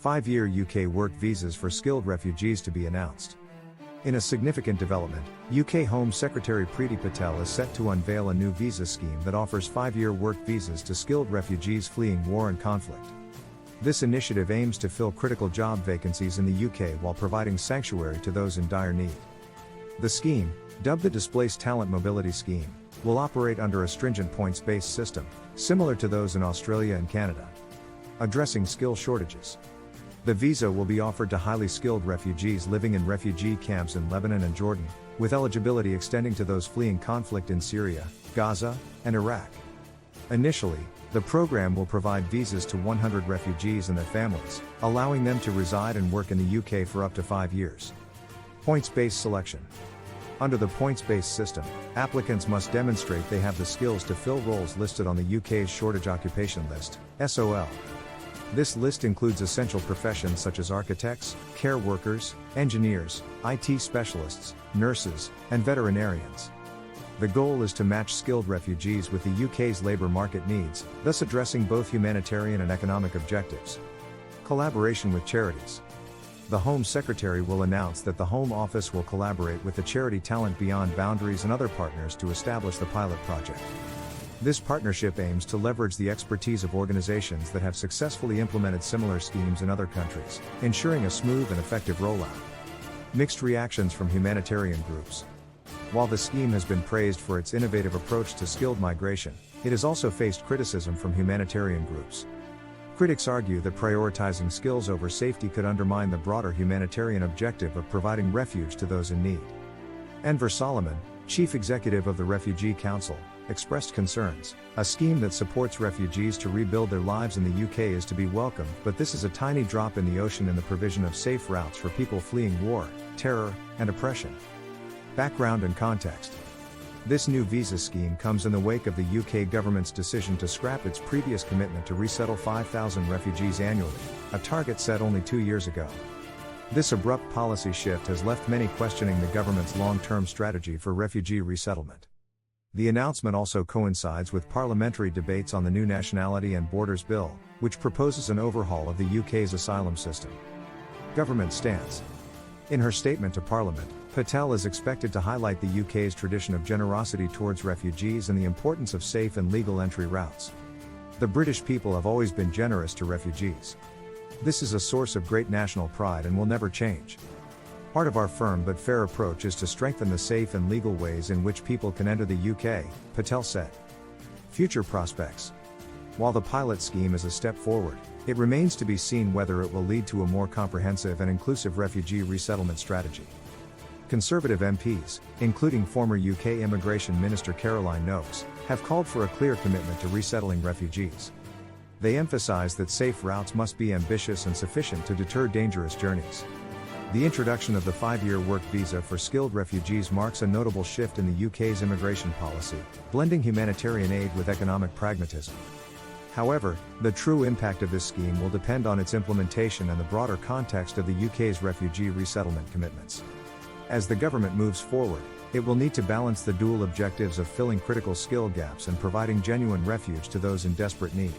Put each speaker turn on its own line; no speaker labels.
5-year UK work visas for skilled refugees to be announced. In a significant development, UK Home Secretary Priti Patel is set to unveil a new visa scheme that offers 5-year work visas to skilled refugees fleeing war and conflict. This initiative aims to fill critical job vacancies in the UK while providing sanctuary to those in dire need. The scheme, dubbed the Displaced Talent Mobility Scheme, will operate under a stringent points-based system, similar to those in Australia and Canada. Addressing skill shortages. The visa will be offered to highly skilled refugees living in refugee camps in Lebanon and Jordan, with eligibility extending to those fleeing conflict in Syria, Gaza, and Iraq. Initially, the program will provide visas to 100 refugees and their families, allowing them to reside and work in the UK for up to 5 years. Points-based selection. Under the points-based system, applicants must demonstrate they have the skills to fill roles listed on the UK's Shortage Occupation List, SOL. This list includes essential professions such as architects, care workers, engineers, IT specialists, nurses, and veterinarians. The goal is to match skilled refugees with the UK's labour market needs, thus addressing both humanitarian and economic objectives. Collaboration with charities. The Home Secretary will announce that the Home Office will collaborate with the charity Talent Beyond Boundaries and other partners to establish the pilot project. This partnership aims to leverage the expertise of organizations that have successfully implemented similar schemes in other countries, ensuring a smooth and effective rollout. Mixed reactions from humanitarian groups. While the scheme has been praised for its innovative approach to skilled migration, it has also faced criticism from humanitarian groups. Critics argue that prioritizing skills over safety could undermine the broader humanitarian objective of providing refuge to those in need. Enver Solomon, chief executive of the Refugee Council, expressed concerns. A scheme that supports refugees to rebuild their lives in the UK is to be welcomed, but this is a tiny drop in the ocean in the provision of safe routes for people fleeing war, terror, and oppression. Background and context. This new visa scheme comes in the wake of the UK government's decision to scrap its previous commitment to resettle 5,000 refugees annually, a target set only 2 years ago. This abrupt policy shift has left many questioning the government's long-term strategy for refugee resettlement. The announcement also coincides with parliamentary debates on the new Nationality and Borders Bill, which proposes an overhaul of the UK's asylum system. Government stance. In her statement to Parliament, Patel is expected to highlight the UK's tradition of generosity towards refugees and the importance of safe and legal entry routes. The British people have always been generous to refugees. This is a source of great national pride and will never change. Part of our firm but fair approach is to strengthen the safe and legal ways in which people can enter the UK, Patel said. Future prospects. While the pilot scheme is a step forward, it remains to be seen whether it will lead to a more comprehensive and inclusive refugee resettlement strategy. Conservative MPs, including former UK Immigration Minister Caroline Noakes, have called for a clear commitment to resettling refugees. They emphasise that safe routes must be ambitious and sufficient to deter dangerous journeys. The introduction of the 5-year work visa for skilled refugees marks a notable shift in the UK's immigration policy, blending humanitarian aid with economic pragmatism. However, the true impact of this scheme will depend on its implementation and the broader context of the UK's refugee resettlement commitments. As the government moves forward, it will need to balance the dual objectives of filling critical skill gaps and providing genuine refuge to those in desperate need.